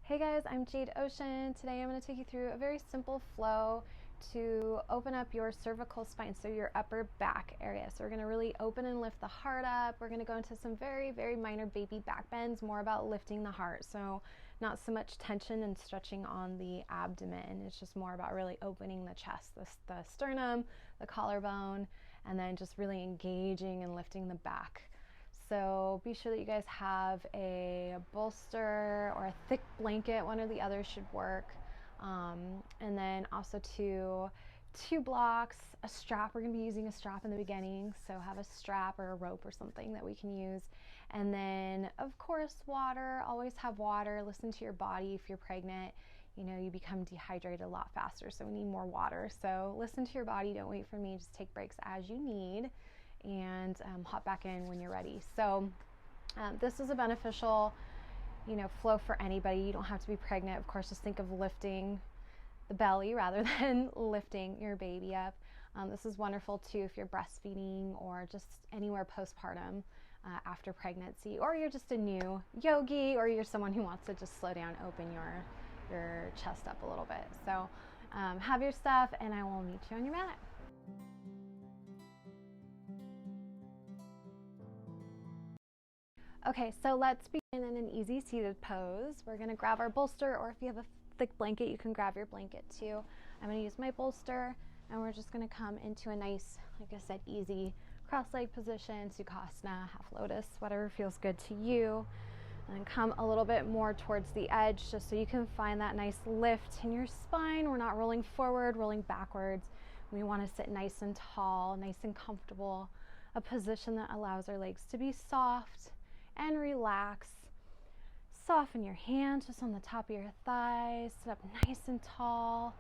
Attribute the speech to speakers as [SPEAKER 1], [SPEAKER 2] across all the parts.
[SPEAKER 1] Hey guys, I'm Jade Ocean. Today I'm going to take you through a very simple flow to open up your cervical spine, so your upper back area. So we're going to really open and lift the heart up. We're going to go into some very, very minor baby back bends, more about lifting the heart. So not so much tension and stretching on the abdomen. It's just more about really opening the chest, the sternum, the collarbone, and then just really engaging and lifting the back. So be sure that you guys have a bolster or a thick blanket, one or the other should work. And then also two blocks, a strap. We're going to be using a strap in the beginning, so have a strap or a rope or something that we can use. And then of course water, always have water. Listen to your body. If you're pregnant, you become dehydrated a lot faster, so we need more water. So listen to your body, don't wait for me, just take breaks as you need, and hop back in when you're ready. So this is a beneficial, flow for anybody. You don't have to be pregnant. Of course, just think of lifting the belly rather than lifting your baby up. This is wonderful too if you're breastfeeding or just anywhere postpartum after pregnancy, or you're just a new yogi, or you're someone who wants to just slow down, open your chest up a little bit. So have your stuff, and I will meet you on your mat. Okay, so let's begin in an easy seated pose. We're gonna grab our bolster, or if you have a thick blanket, you can grab your blanket too. I'm gonna use my bolster, and we're just gonna come into a nice, like I said, easy cross-leg position, Sukhasana, half lotus, whatever feels good to you. And then come a little bit more towards the edge, just so you can find that nice lift in your spine. We're not rolling forward, rolling backwards. We wanna sit nice and tall, nice and comfortable, a position that allows our legs to be soft and relax. Soften your hands just on the top of your thighs. Sit up nice and tall.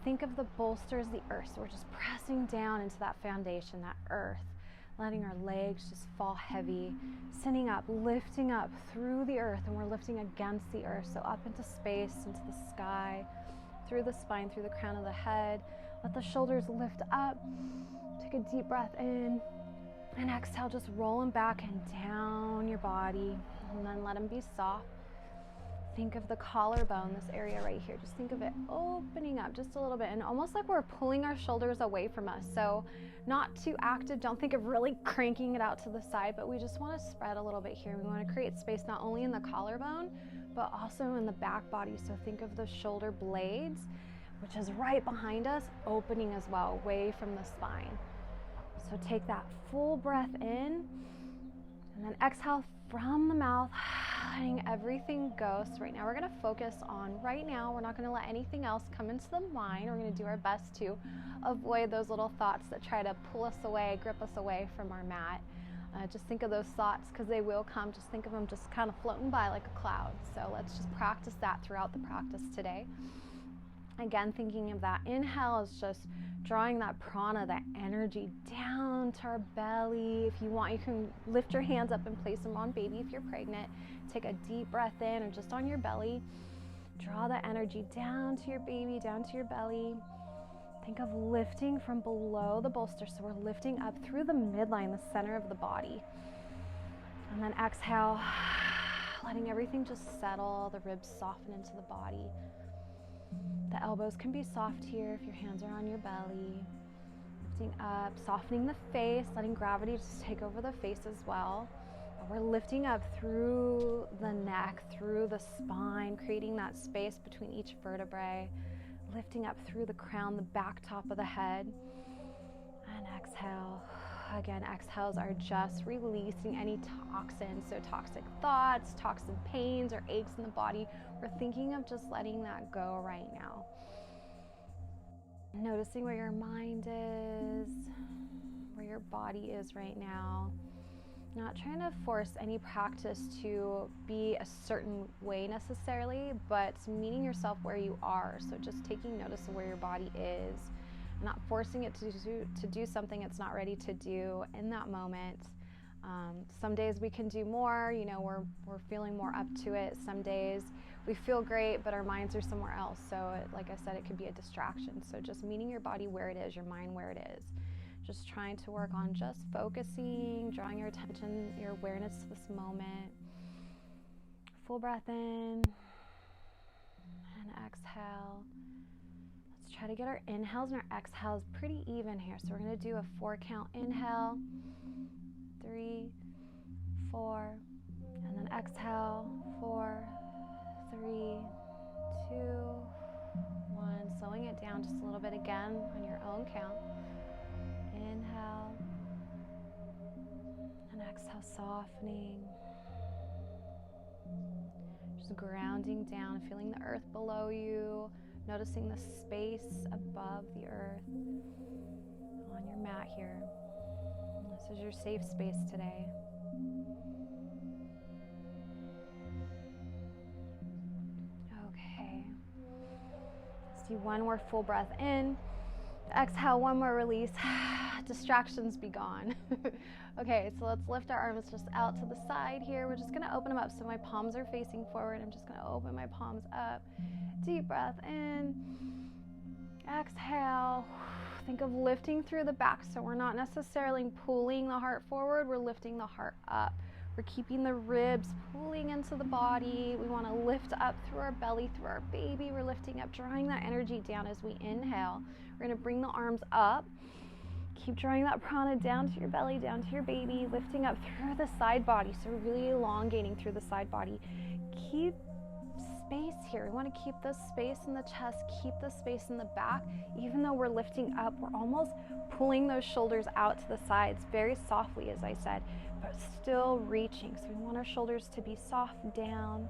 [SPEAKER 1] Think of the bolster as the earth. So we're just pressing down into that foundation, that earth, letting our legs just fall heavy, sitting up, lifting up through the earth, and we're lifting against the earth. So up into space, into the sky, through the spine, through the crown of the head. Let the shoulders lift up. Take a deep breath in. And exhale, just roll them back and down your body, and then let them be soft. Think of the collarbone, this area right here. Just think of it opening up just a little bit, and almost like we're pulling our shoulders away from us. So not too active. Don't think of really cranking it out to the side, but we just want to spread a little bit here. We want to create space not only in the collarbone, but also in the back body. So think of the shoulder blades, which is right behind us, opening as well, away from the spine. So take that full breath in, and then exhale from the mouth, letting everything go. So right now we're going to focus on right now. We're not going to let anything else come into the mind. We're going to do our best to avoid those little thoughts that try to pull us away, grip us away from our mat. Just think of those thoughts, because they will come. Just think of them just kind of floating by like a cloud. So let's just practice that throughout the practice today. Again, thinking of that inhale is just drawing that prana, that energy down to our belly. If you want, you can lift your hands up and place them on baby if you're pregnant. Take a deep breath in, or just on your belly. Draw that energy down to your baby, down to your belly. Think of lifting from below the bolster. So we're lifting up through the midline, the center of the body. And then exhale, letting everything just settle, the ribs soften into the body. The elbows can be soft here if your hands are on your belly. Lifting up, softening the face, letting gravity just take over the face as well. And we're lifting up through the neck, through the spine, creating that space between each vertebrae. Lifting up through the crown, the back top of the head. And exhale. Again, exhales are just releasing any toxins, so toxic thoughts, toxin pains, or aches in the body. We're thinking of just letting that go right now. Noticing where your mind is, where your body is right now. Not trying to force any practice to be a certain way necessarily, but meeting yourself where you are. So just taking notice of where your body is. Not forcing it to do something it's not ready to do in that moment. Some days we can do more, we're feeling more up to it. Some days we feel great, but our minds are somewhere else. So like I said, it could be a distraction. So just meeting your body where it is, your mind where it is. Just trying to work on just focusing, drawing your attention, your awareness to this moment. Full breath in. to get our inhales and our exhales pretty even here. So we're going to do a 4 count inhale, 3, 4, and then exhale, 4, 3, 2, 1. Slowing it down just a little bit again on your own count. Inhale and exhale, softening. Just grounding down, feeling the earth below you, noticing the space above the earth on your mat here. This is your safe space today. Okay. Let's do one more full breath in. Exhale, one more release. Distractions be gone. Okay, so let's lift our arms just out to the side here. We're just going to open them up so my palms are facing forward. I'm just going to open my palms up. Deep breath in. Exhale. Think of lifting through the back. So we're not necessarily pulling the heart forward. We're lifting the heart up. We're keeping the ribs pulling into the body. We want to lift up through our belly, through our baby. We're lifting up, drawing that energy down as we inhale. We're going to bring the arms up. Keep drawing that prana down to your belly, down to your baby, lifting up through the side body. So we're really elongating through the side body. Keep space here. We want to keep this space in the chest, keep the space in the back. Even though we're lifting up, we're almost pulling those shoulders out to the sides very softly, as I said, but still reaching. So we want our shoulders to be soft down.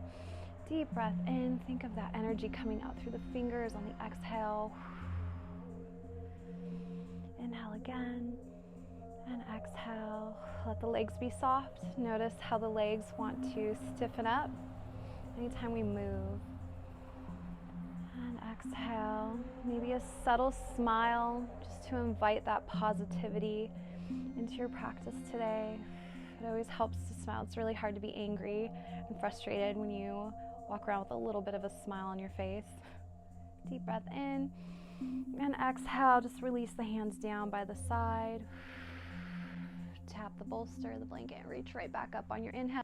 [SPEAKER 1] Deep breath in. Think of that energy coming out through the fingers on the exhale. Inhale again and exhale. Let the legs be soft. Notice how the legs want to stiffen up anytime we move. And exhale. Maybe a subtle smile just to invite that positivity into your practice today. It always helps to smile. It's really hard to be angry and frustrated when you walk around with a little bit of a smile on your face. Deep breath in. And exhale, just release the hands down by the side. Tap the bolster, the blanket, and reach right back up on your inhale.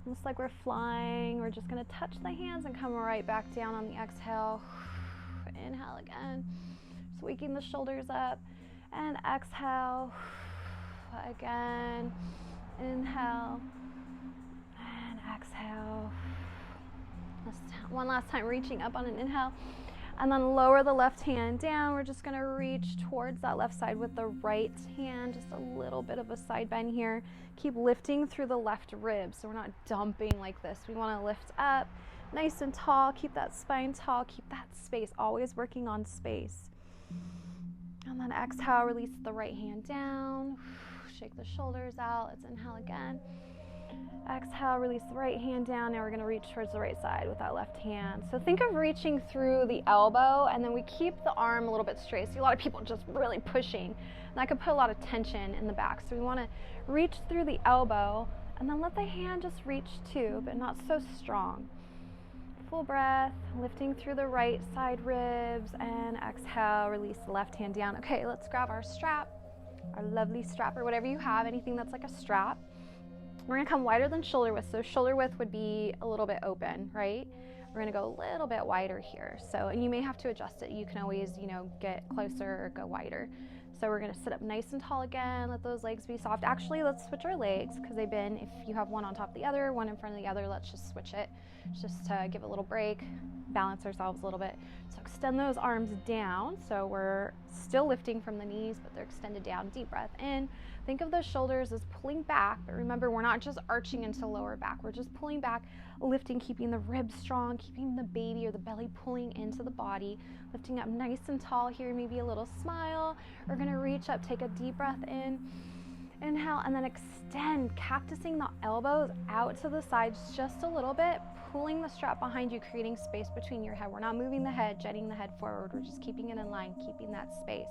[SPEAKER 1] Almost like we're flying. We're just going to touch the hands and come right back down on the exhale. Inhale again. Just waking the shoulders up. And exhale. Again. Inhale. And exhale. One last time, reaching up on an inhale. And then lower the left hand down. We're just going to reach towards that left side with the right hand. Just a little bit of a side bend here. Keep lifting through the left rib, so we're not dumping like this. We want to lift up nice and tall. Keep that spine tall. Keep that space. Always working on space. And then exhale, release the right hand down. Shake the shoulders out. Let's inhale again. Exhale, release the right hand down. Now we're going to reach towards the right side with that left hand. So think of reaching through the elbow, and then we keep the arm a little bit straight. See a lot of people just really pushing, and that could put a lot of tension in the back. So we want to reach through the elbow, and then let the hand just reach too, but not so strong. Full breath, lifting through the right side ribs, and exhale, release the left hand down. Okay, let's grab our strap, our lovely strap, or whatever you have, anything that's like a strap. We're going to come wider than shoulder width. So shoulder width would be a little bit open, right? We're going to go a little bit wider here. So, and you may have to adjust it. You can always, get closer or go wider. So we're going to sit up nice and tall again. Let those legs be soft. Actually, let's switch our legs because they've been, if you have one on top of the other, one in front of the other, let's just switch it just to give a little break, balance ourselves a little bit. So extend those arms down. So we're still lifting from the knees, but they're extended down. Deep breath in. Think of those shoulders as pulling back, but remember, we're not just arching into lower back. We're just pulling back, lifting, keeping the ribs strong, keeping the baby or the belly pulling into the body, lifting up nice and tall here, maybe a little smile. We're going to reach up, take a deep breath in, inhale, and then extend, cactusing the elbows out to the sides just a little bit, pulling the strap behind you, creating space between your head. We're not moving the head, jetting the head forward. We're just keeping it in line, keeping that space.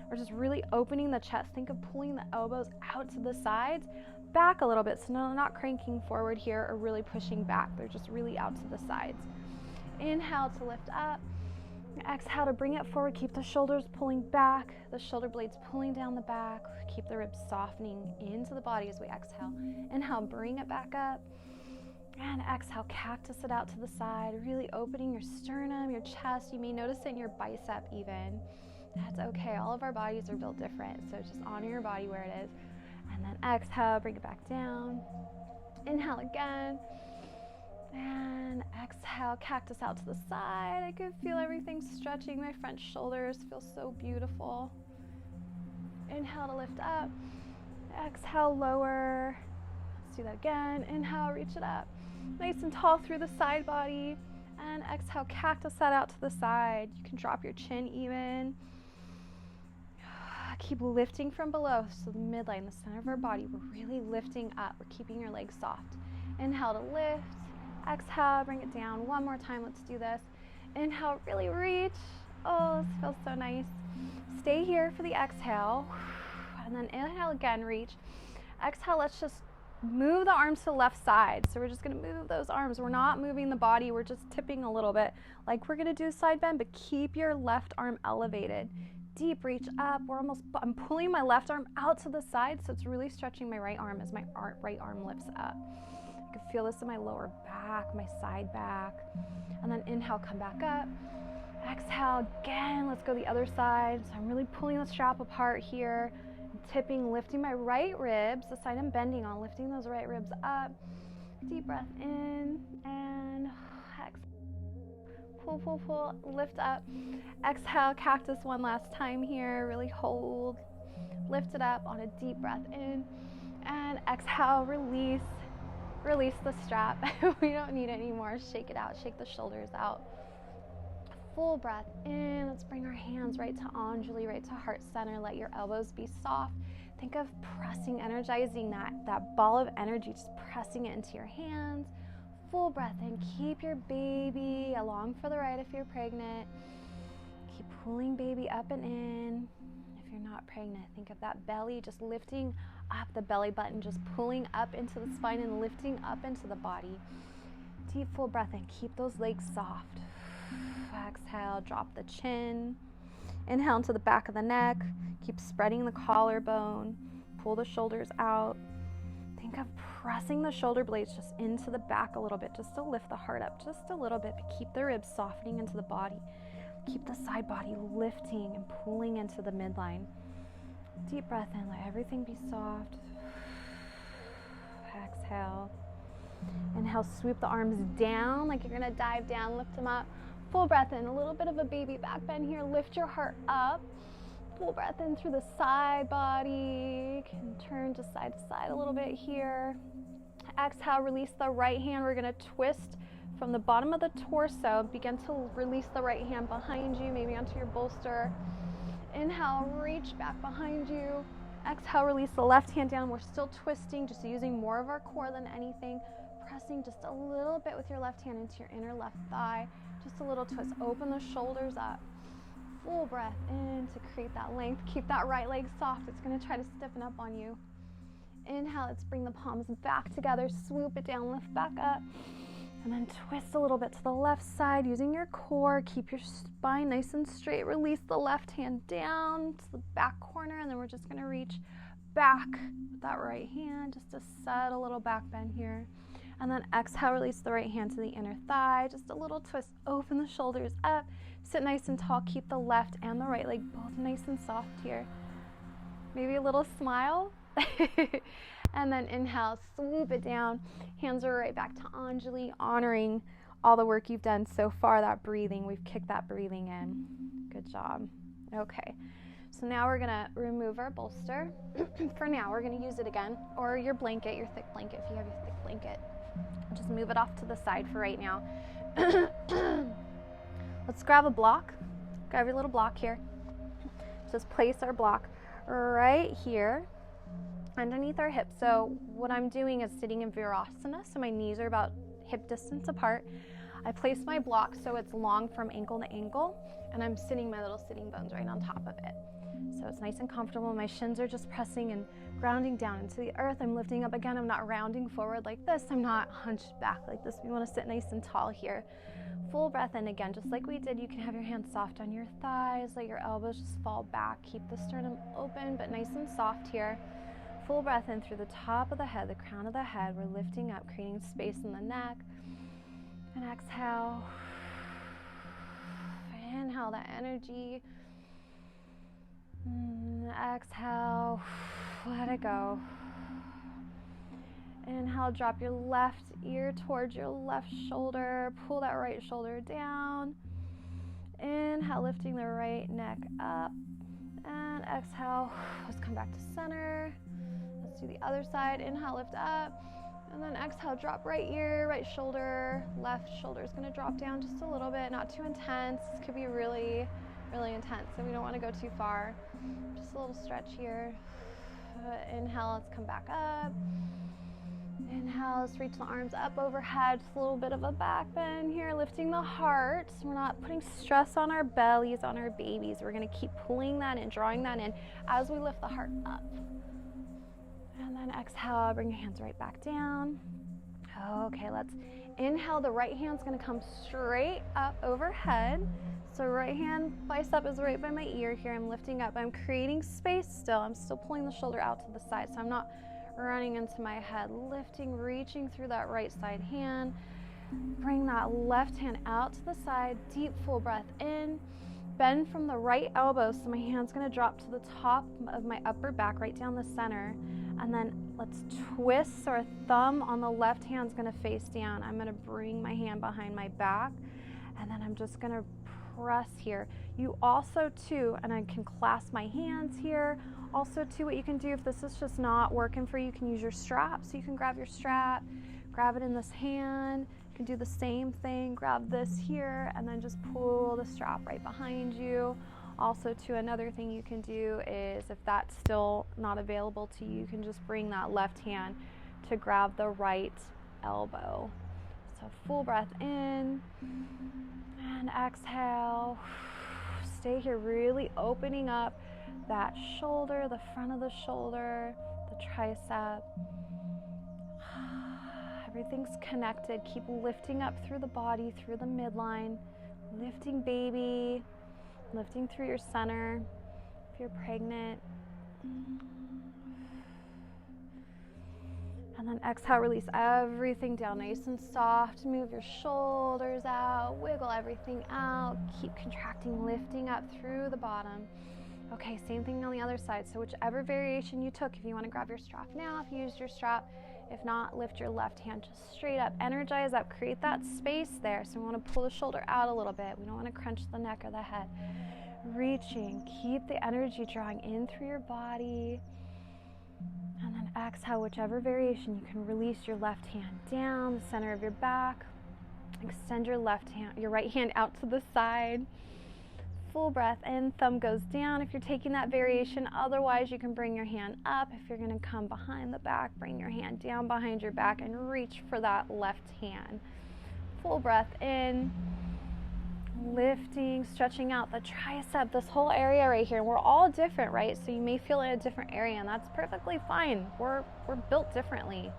[SPEAKER 1] We're just really opening the chest. Think of pulling the elbows out to the sides, back a little bit. So no, not cranking forward here or really pushing back. They're just really out to the sides. Inhale to lift up. Exhale to bring it forward. Keep the shoulders pulling back, the shoulder blades pulling down the back. Keep the ribs softening into the body as we exhale. Inhale, bring it back up. And exhale, cactus it out to the side, really opening your sternum, your chest. You may notice it in your bicep even. That's okay. All of our bodies are built different, so just honor your body where it is. And then exhale, bring it back down. Inhale again. And exhale, cactus out to the side. I can feel everything stretching. My front shoulders feel so beautiful. Inhale to lift up. Exhale, lower. Let's do that again. Inhale, reach it up. Nice and tall through the side body. And exhale, cactus that out to the side. You can drop your chin even. Keep lifting from below. So the midline, the center of our body, we're really lifting up. We're keeping your legs soft. Inhale to lift. Exhale, bring it down. One more time, let's do this. Inhale, really reach. Oh, this feels so nice. Stay here for the exhale. And then inhale again, reach. Exhale, let's just move the arms to the left side. So we're just gonna move those arms. We're not moving the body, we're just tipping a little bit. Like we're gonna do a side bend, but keep your left arm elevated. Deep reach up. I'm pulling my left arm out to the side, so it's really stretching my right arm as my right arm lifts up. I can feel this in my lower back, my side back. And then inhale, come back up. Exhale again, let's go the other side. So I'm really pulling the strap apart here. I'm tipping, lifting my right ribs, the side I'm bending on, lifting those right ribs up. Deep breath in and exhale. Pull, pull, pull, lift up. Exhale, cactus one last time here. Really hold. Lift it up on a deep breath in. And exhale, release. Release the strap. We don't need it anymore. Shake it out. Shake the shoulders out. Full breath in. Let's bring our hands right to Anjali, right to heart center. Let your elbows be soft. Think of pressing, energizing that ball of energy, just pressing it into your hands. Full breath in. Keep your baby along for the ride if you're pregnant. Keep pulling baby up and in. If you're not pregnant, think of that belly just lifting up, the belly button just pulling up into the spine and lifting up into the body. Deep full breath in. Keep those legs soft. Exhale, drop the chin. Inhale into the back of the neck. Keep spreading the collarbone. Pull the shoulders out. Think of pressing the shoulder blades just into the back a little bit, just to lift the heart up just a little bit, but keep the ribs softening into the body. Keep the side body lifting and pulling into the midline. Deep breath in, let everything be soft. Exhale. Inhale, sweep the arms down like you're gonna dive down, lift them up. Full breath in, a little bit of a baby back bend here. Lift your heart up. Full breath in through the side body. You can turn to side a little bit here. Exhale, release the right hand. We're gonna twist from the bottom of the torso. Begin to release the right hand behind you, maybe onto your bolster. Inhale, reach back behind you. Exhale, release the left hand down. We're still twisting, just using more of our core than anything. Pressing just a little bit with your left hand into your inner left thigh. Just a little twist. Open the shoulders up. Full breath in to create that length. Keep that right leg soft. It's going to try to stiffen up on you. Inhale, let's bring the palms back together. Swoop it down, lift back up. And then twist a little bit to the left side using your core. Keep your spine nice and straight. Release the left hand down to the back corner, and then we're just going to reach back with that right hand just to set a little back bend here. And then exhale, release the right hand to the inner thigh. Just a little twist. Open the shoulders up. Sit nice and tall. Keep the left and the right leg both nice and soft here. Maybe a little smile. And then inhale, swoop it down. Hands are right back to Anjali, honoring all the work you've done so far, that breathing. We've kicked that breathing in. Good job. Okay, so now we're gonna remove our bolster. For now, we're gonna use it again, or your blanket, your thick blanket, if you have your thick blanket. Just move it off to the side for right now. Let's grab a block. Grab your little block here. Just place our block right here underneath our hips. So what I'm doing is sitting in Virasana, so my knees are about hip distance apart. I place my block so it's long from ankle to ankle, and I'm sitting my little sitting bones right on top of it. So it's nice and comfortable. My shins are just pressing and grounding down into the earth. I'm lifting up again. I'm not rounding forward like this. I'm not hunched back like this. We want to sit nice and tall here. Full breath in again, just like we did. You can have your hands soft on your thighs. Let your elbows just fall back. Keep the sternum open, but nice and soft here. Full breath in through the top of the head, the crown of the head. We're lifting up, creating space in the neck. And exhale. Inhale that energy. Exhale. Let it go. Inhale, drop your left ear towards your left shoulder. Pull that right shoulder down. Inhale, lifting the right neck up. And exhale. Let's come back to center. Let's do the other side. Inhale, lift up. And then exhale, drop right ear, right shoulder. Left shoulder is going to drop down just a little bit, not too intense. This could be really, really intense, so we don't want to go too far. Just a little stretch here. Inhale, let's come back up. Inhale, let's reach the arms up overhead. Just a little bit of a back bend here, lifting the heart. We're not putting stress on our bellies, on our babies. We're going to keep pulling that in, drawing that in as we lift the heart up. And then exhale, bring your hands right back down. Okay, let's inhale. The right hand's going to come straight up overhead. So right hand bicep is right by my ear here. I'm lifting up. I'm creating space still. I'm still pulling the shoulder out to the side, so I'm not running into my head. Lifting, reaching through that right side hand. Bring that left hand out to the side. Deep full breath in. Bend from the right elbow, so my hand's going to drop to the top of my upper back, right down the center. And then let's twist, so our thumb on the left hand's going to face down. I'm going to bring my hand behind my back, and then I'm just going to press here. You also too, and I can clasp my hands here. Also too, what you can do if this is just not working for you, you can use your strap. So you can grab your strap, grab it in this hand. You can do the same thing, grab this here, and then just pull the strap right behind you. Also too, another thing you can do is, if that's still not available to you, you can just bring that left hand to grab the right elbow. So full breath in and exhale. Stay here, really opening up that shoulder, the front of the shoulder, the tricep. Everything's connected. Keep lifting up through the body, through the midline, lifting baby, lifting through your center if you're pregnant. And then exhale, release everything down nice and soft. Move your shoulders out, wiggle everything out. Keep contracting, lifting up through the bottom. Okay, same thing on the other side. So whichever variation you took, if you want to grab your strap now, if you used your strap, if not, lift your left hand just straight up. Energize up, create that space there. So we want to pull the shoulder out a little bit. We don't want to crunch the neck or the head. Reaching, keep the energy drawing in through your body. And then exhale, whichever variation, you can release your left hand down the center of your back. Extend your left hand, your right hand out to the side. Full breath in, thumb goes down if you're taking that variation. Otherwise, you can bring your hand up. If you're going to come behind the back, bring your hand down behind your back and reach for that left hand. Full breath in, lifting, stretching out the tricep, this whole area right here. And we're all different, right? So you may feel in a different area, and that's perfectly fine. We're built differently.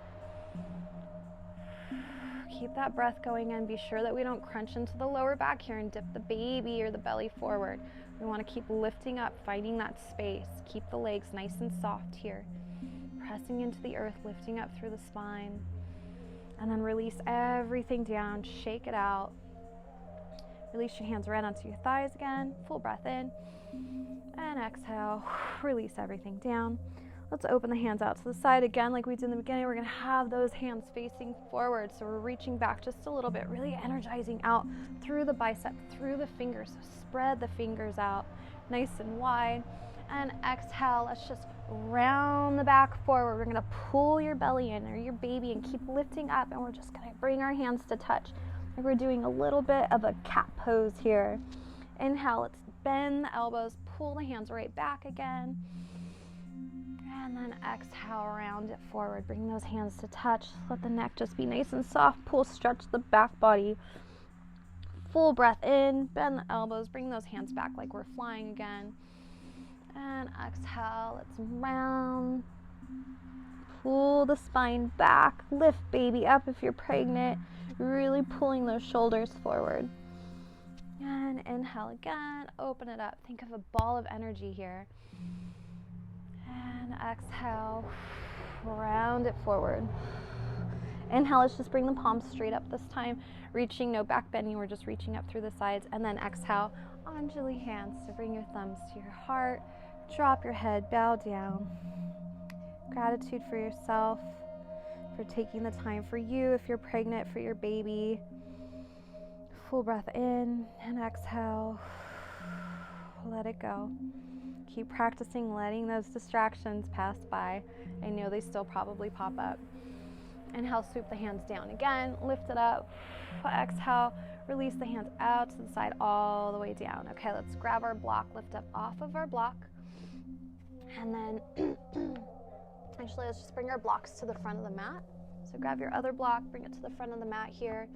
[SPEAKER 1] Keep that breath going in. Be sure that we don't crunch into the lower back here and dip the baby or the belly forward. We want to keep lifting up, finding that space. Keep the legs nice and soft here. Pressing into the earth, lifting up through the spine. And then release everything down. Shake it out. Release your hands right onto your thighs again. Full breath in. And exhale. Release everything down. Let's open the hands out to the side again like we did in the beginning. We're going to have those hands facing forward. So we're reaching back just a little bit, really energizing out through the bicep, through the fingers. So spread the fingers out nice and wide. And exhale, let's just round the back forward. We're going to pull your belly in or your baby and keep lifting up. And we're just going to bring our hands to touch. Like we're doing a little bit of a cat pose here. Inhale, let's bend the elbows, pull the hands right back again. And then exhale, round it forward. Bring those hands to touch. Let the neck just be nice and soft. Pull, stretch the back body. Full breath in. Bend the elbows. Bring those hands back like we're flying again. And exhale. Let's round. Pull the spine back. Lift baby up if you're pregnant. Really pulling those shoulders forward. And inhale again. Open it up. Think of a ball of energy here. And exhale, round it forward. Inhale, let's just bring the palms straight up this time. Reaching, no back bending, we're just reaching up through the sides. And then exhale, Anjali hands. So bring your thumbs to your heart, drop your head, bow down. Gratitude for yourself, for taking the time for you, if you're pregnant, for your baby. Full breath in and exhale. Let it go. Keep practicing letting those distractions pass by. I know they still probably pop up. Inhale, sweep the hands down again, lift it up. Exhale, release the hands out to the side all the way down. Okay, let's grab our block, lift up off of our block. And then, actually, let's just bring our blocks to the front of the mat. So grab your other block, bring it to the front of the mat here.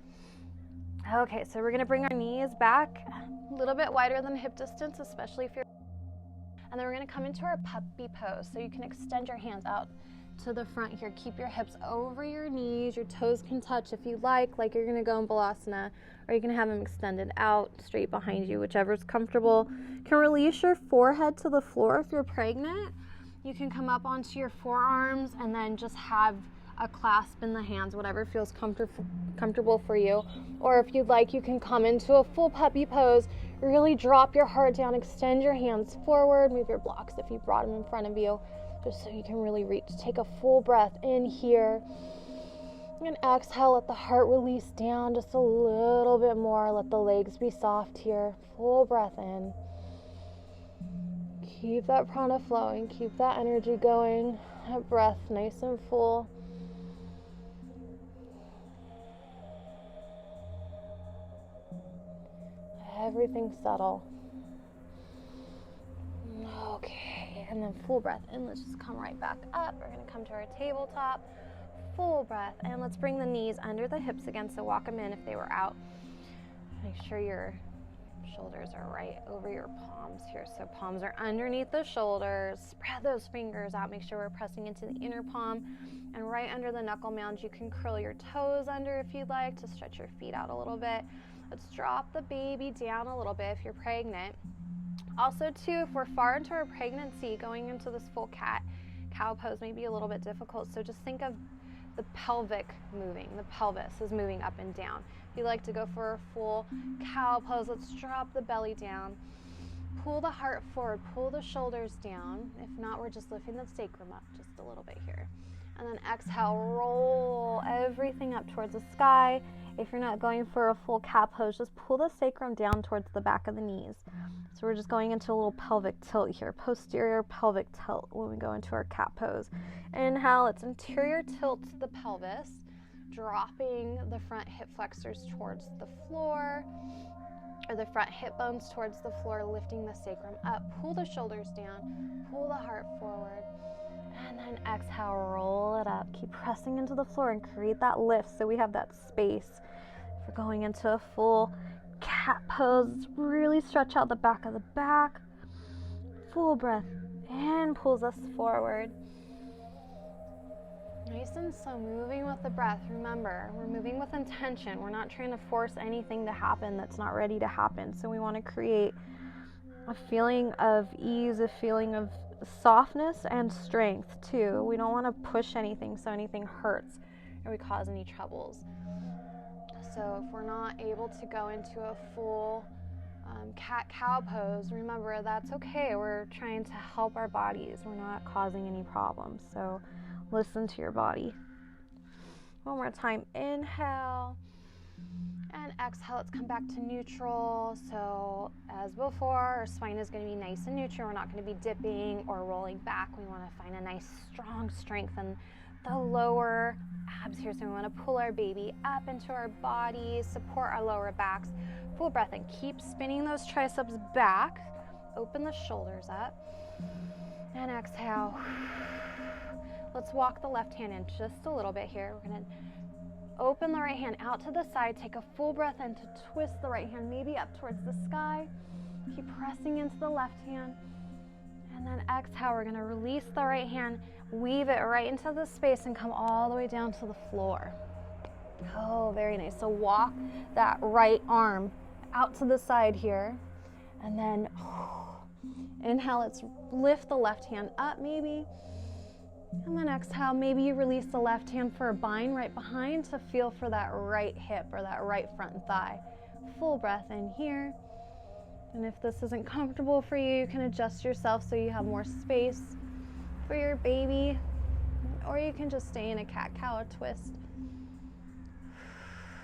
[SPEAKER 1] Okay, so we're gonna bring our knees back a little bit wider than hip distance, especially if you're, and then we're gonna come into our puppy pose. So you can extend your hands out to the front here. Keep your hips over your knees. Your toes can touch if you like you're gonna go in balasana, or you can have them extended out straight behind you, whichever's comfortable. You can release your forehead to the floor if you're pregnant. You can come up onto your forearms and then just have a clasp in the hands, whatever feels comfortable for you. Or if you'd like, you can come into a full puppy pose. Really drop your heart down, extend your hands forward, move your blocks if you brought them in front of you, just so you can really reach. Take a full breath in here. And exhale, let the heart release down just a little bit more. Let the legs be soft here. Full breath in. Keep that prana flowing. Keep that energy going. That breath nice and full. Everything settle. Okay, and then full breath in. Let's just come right back up. We're going to come to our tabletop. Full breath, and let's bring the knees under the hips again, so walk them in if they were out. Make sure your shoulders are right over your palms here, so palms are underneath the shoulders. Spread those fingers out. Make sure we're pressing into the inner palm, and right under the knuckle mound, you can curl your toes under if you'd like to stretch your feet out a little bit. Let's drop the baby down a little bit if you're pregnant. Also, too, if we're far into our pregnancy, going into this full cat-cow pose may be a little bit difficult, so just think of the pelvic moving. The pelvis is moving up and down. If you like to go for a full cow pose, let's drop the belly down. Pull the heart forward, pull the shoulders down. If not, we're just lifting the sacrum up just a little bit here. And then exhale, roll everything up towards the sky. If you're not going for a full cat pose, just pull the sacrum down towards the back of the knees. So we're just going into a little pelvic tilt here, posterior pelvic tilt when we go into our cat pose. Inhale, it's interior tilt to the pelvis, dropping the front hip flexors towards the floor, or the front hip bones towards the floor, lifting the sacrum up. Pull the shoulders down, pull the heart forward, and then exhale, roll it up. Keep pressing into the floor and create that lift so we have that space. If we're going into a full cat pose, really stretch out the back of the back. Full breath in, pulls us forward. Nice and slow, moving with the breath. Remember, we're moving with intention. We're not trying to force anything to happen that's not ready to happen. So we want to create a feeling of ease, a feeling of softness and strength too. We don't want to push anything so anything hurts or we cause any troubles. So if we're not able to go into a full cat-cow pose, remember that's okay. We're trying to help our bodies. We're not causing any problems. So listen to your body. One more time. Inhale and exhale. Let's come back to neutral. So as before, our spine is going to be nice and neutral. We're not going to be dipping or rolling back. We want to find a nice strong strength in the lower abs here. So we want to pull our baby up into our body, support our lower backs. Full breath and keep spinning those triceps back. Open the shoulders up and exhale. Let's walk the left hand in just a little bit here. We're going to open the right hand out to the side. Take a full breath in to twist the right hand maybe up towards the sky. Keep pressing into the left hand. And then exhale, we're going to release the right hand, weave it right into the space and come all the way down to the floor. Oh, very nice. So walk that right arm out to the side here. And then Inhale, let's lift the left hand up maybe. And then exhale, maybe you release the left hand for a bind right behind to feel for that right hip or that right front thigh. Full breath in here. And if this isn't comfortable for you, you can adjust yourself so you have more space for your baby. Or you can just stay in a cat-cow twist.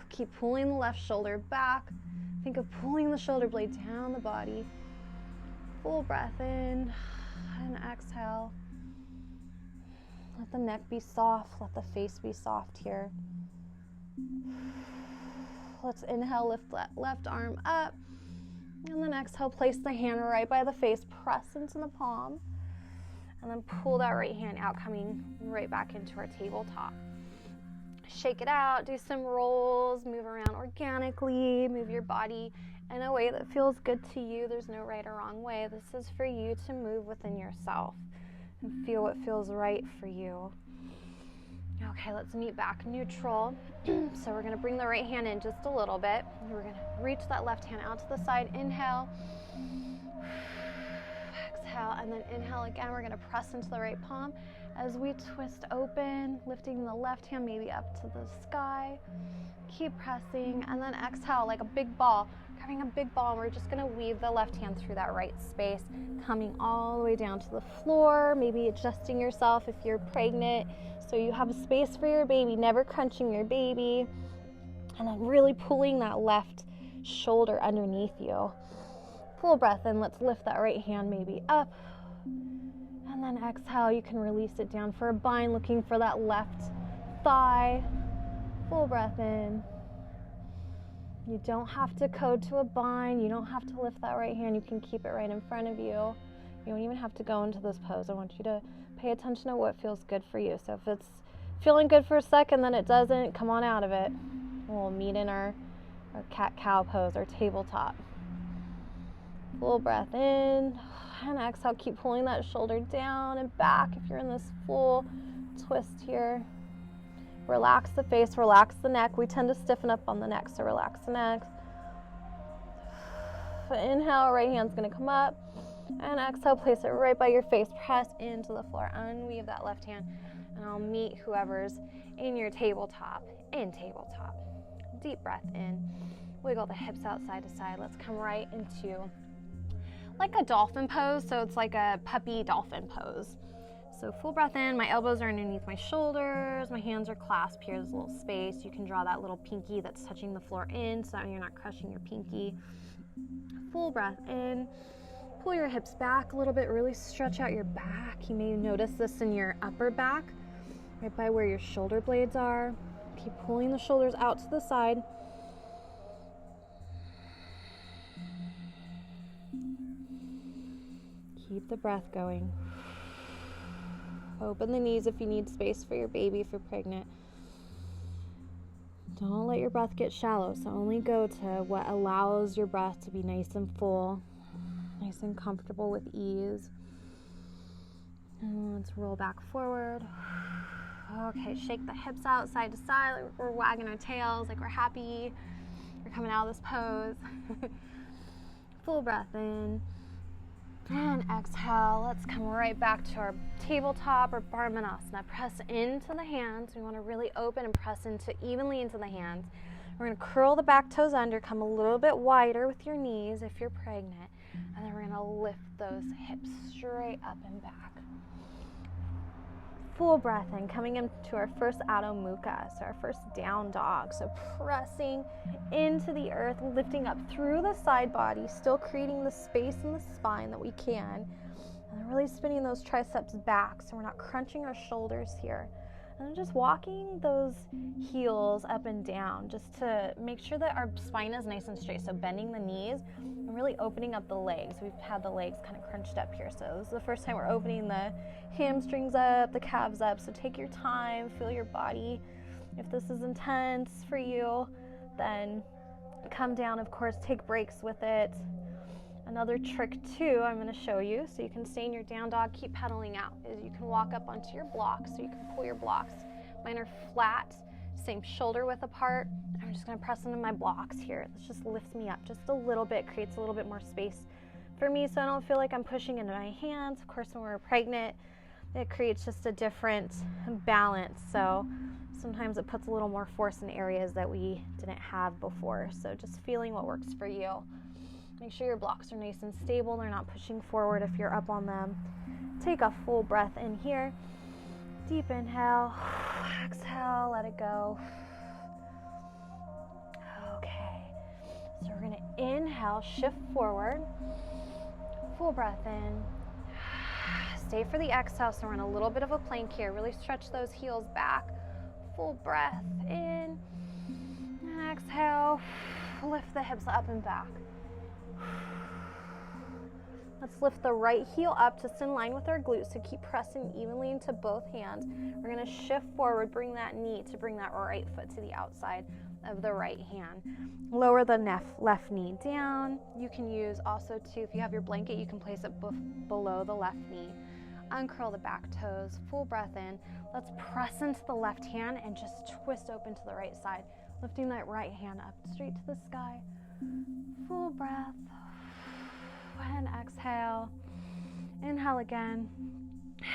[SPEAKER 1] Keep pulling the left shoulder back. Think of pulling the shoulder blade down the body. Full breath in and exhale. Let the neck be soft. Let the face be soft here. Let's inhale, lift that left arm up. And then exhale, place the hand right by the face. Press into the palm. And then pull that right hand out, coming right back into our tabletop. Shake it out. Do some rolls. Move around organically. Move your body in a way that feels good to you. There's no right or wrong way. This is for you to move within yourself and feel what feels right for you. Okay, let's meet back neutral. So we're going to bring the right hand in just a little bit. We're going to reach that left hand out to the side. Inhale. Exhale, and then inhale again. We're going to press into the right palm as we twist open, lifting the left hand maybe up to the sky. Keep pressing, and then exhale like a big ball. Grabbing a big ball, and we're just going to weave the left hand through that right space, coming all the way down to the floor, maybe adjusting yourself if you're pregnant so you have a space for your baby, never crunching your baby, and then really pulling that left shoulder underneath you. Full breath in. Let's lift that right hand maybe up, and then exhale. You can release it down for a bind, looking for that left thigh. Full breath in. You don't have to code to a bind. You don't have to lift that right hand. You can keep it right in front of you. You don't even have to go into this pose. I want you to pay attention to what feels good for you. So if it's feeling good for a second, then it doesn't, come on out of it. We'll meet in our cat-cow pose, our tabletop. Full breath in and exhale. Keep pulling that shoulder down and back if you're in this full twist here. Relax the face, relax the neck. We tend to stiffen up on the neck, so relax the neck. Inhale, right hand's gonna come up. And exhale, place it right by your face. Press into the floor. Unweave that left hand. And I'll meet whoever's in your tabletop. In tabletop. Deep breath in. Wiggle the hips out side to side. Let's come right into like a dolphin pose. So it's like a puppy dolphin pose. So full breath in, my elbows are underneath my shoulders, my hands are clasped here, there's a little space. You can draw that little pinky that's touching the floor in so that you're not crushing your pinky. Full breath in, pull your hips back a little bit, really stretch out your back. You may notice this in your upper back, right by where your shoulder blades are. Keep pulling the shoulders out to the side. Keep the breath going. Open the knees if you need space for your baby, if you're pregnant. Don't let your breath get shallow, so only go to what allows your breath to be nice and full, nice and comfortable with ease. And let's roll back forward. Okay, shake the hips out side to side like we're wagging our tails, like we're happy. We're coming out of this pose. Full breath in. And exhale. Let's come right back to our tabletop or bar manasana. Press into the hands. We want to really open and press evenly into the hands. We're going to curl the back toes under, come a little bit wider with your knees if you're pregnant. And then we're going to lift those hips straight up and back. Full breath in, coming into our first Adho Mukha, so our first down dog. So pressing into the earth, lifting up through the side body, still creating the space in the spine that we can. And then really spinning those triceps back so we're not crunching our shoulders here. And then just walking those heels up and down just to make sure that our spine is nice and straight. So bending the knees and really opening up the legs. We've had the legs kind of crunched up here. So this is the first time we're opening the hamstrings up, the calves up. So take your time, feel your body. If this is intense for you, then come down, of course, take breaks with it. Another trick too I'm going to show you so you can stay in your down dog, keep pedaling out, is you can walk up onto your blocks, so you can pull your blocks. Mine are flat, same shoulder width apart. I'm just going to press into my blocks here. This just lifts me up just a little bit, creates a little bit more space for me so I don't feel like I'm pushing into my hands. Of course, when we're pregnant, it creates just a different balance. So sometimes it puts a little more force in areas that we didn't have before. So just feeling what works for you. Make sure your blocks are nice and stable. They're not pushing forward if you're up on them. Take a full breath in here. Deep inhale. Exhale, let it go. Okay. So we're going to inhale, shift forward. Full breath in. Stay for the exhale, so we're in a little bit of a plank here. Really stretch those heels back. Full breath in. Exhale. Lift the hips up and back. Let's lift the right heel up just in line with our glutes, so keep pressing evenly into both hands. We're going to shift forward, bring that knee to bring that right foot to the outside of the right hand. Lower the left knee down. You can use also too, if you have your blanket, you can place it below the left knee. Uncurl the back toes, full breath in. Let's press into the left hand and just twist open to the right side. Lifting that right hand up straight to the sky. Full breath. And exhale. Inhale again.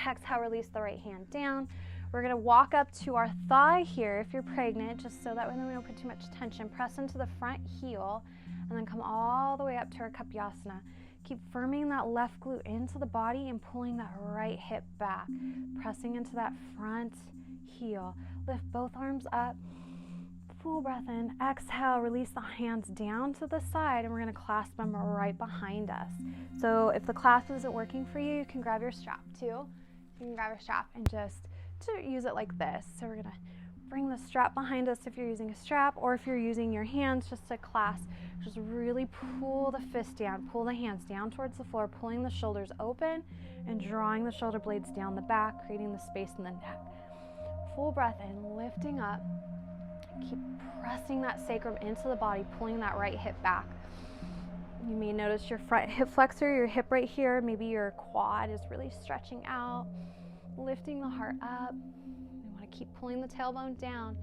[SPEAKER 1] Exhale, release the right hand down. We're going to walk up to our thigh here if you're pregnant, just so that way we don't put too much tension. Press into the front heel and then come all the way up to our Kapyasana. Keep firming that left glute into the body and pulling that right hip back. Pressing into that front heel. Lift both arms up. Full breath in. Exhale, release the hands down to the side, and we're going to clasp them right behind us. So if the clasp isn't working for you, you can grab your strap too. You can grab your strap and just to use it like this. So we're going to bring the strap behind us if you're using a strap, or if you're using your hands just to clasp, just really pull the fist down, pull the hands down towards the floor, pulling the shoulders open and drawing the shoulder blades down the back, creating the space in the neck. Full breath in, lifting up. Keep pressing that sacrum into the body, pulling that right hip back. You may notice your front hip flexor, your hip right here, maybe your quad is really stretching out. Lifting the heart up. You want to keep pulling the tailbone down.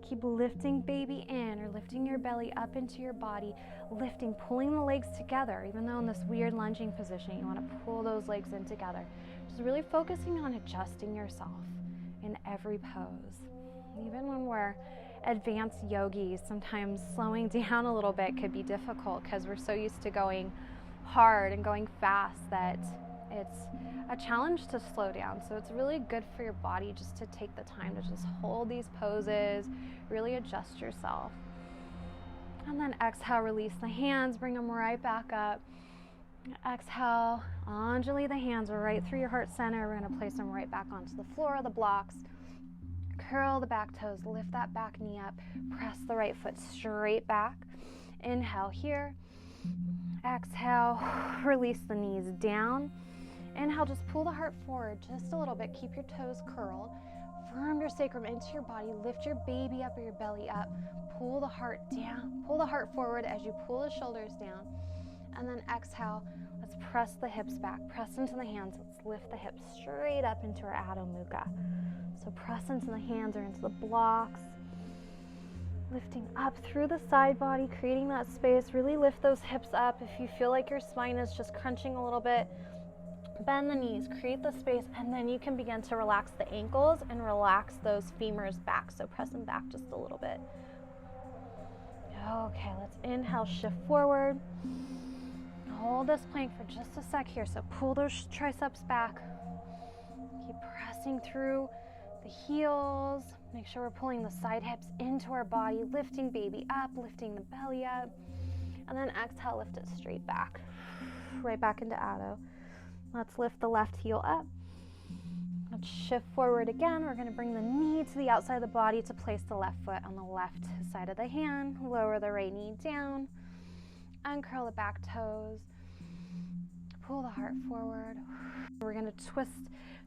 [SPEAKER 1] Keep lifting baby in, or lifting your belly up into your body. Lifting, pulling the legs together. Even though in this weird lunging position, you want to pull those legs in together. Just really focusing on adjusting yourself in every pose. Even when we're advanced yogis, sometimes slowing down a little bit could be difficult because we're so used to going hard and going fast that it's a challenge to slow down. So it's really good for your body just to take the time to just hold these poses, really adjust yourself. And then exhale, release the hands, bring them right back up. Exhale, undulate the hands right through your heart center. We're going to place them right back onto the floor of the blocks. Curl the back toes, lift that back knee up, press the right foot straight back. Inhale here. Exhale, release the knees down. Inhale, just pull the heart forward just a little bit. Keep your toes curled. Firm your sacrum into your body. Lift your baby up or your belly up. Pull the heart down. Pull the heart forward as you pull the shoulders down. And then exhale, let's press the hips back. Press into the hands. Let's lift the hips straight up into our Adho Mukha. So press into the hands or into the blocks. Lifting up through the side body, creating that space. Really lift those hips up. If you feel like your spine is just crunching a little bit, bend the knees, create the space, and then you can begin to relax the ankles and relax those femurs back. So press them back just a little bit. Okay, let's inhale, shift forward. Hold this plank for just a sec here. So pull those triceps back. Keep pressing through the heels. Make sure we're pulling the side hips into our body, lifting baby up, lifting the belly up. And then exhale, lift it straight back. Right back into Adho. Let's lift the left heel up. Let's shift forward again. We're going to bring the knee to the outside of the body to place the left foot on the left side of the hand. Lower the right knee down. Uncurl the back toes. Pull the heart forward. We're going to twist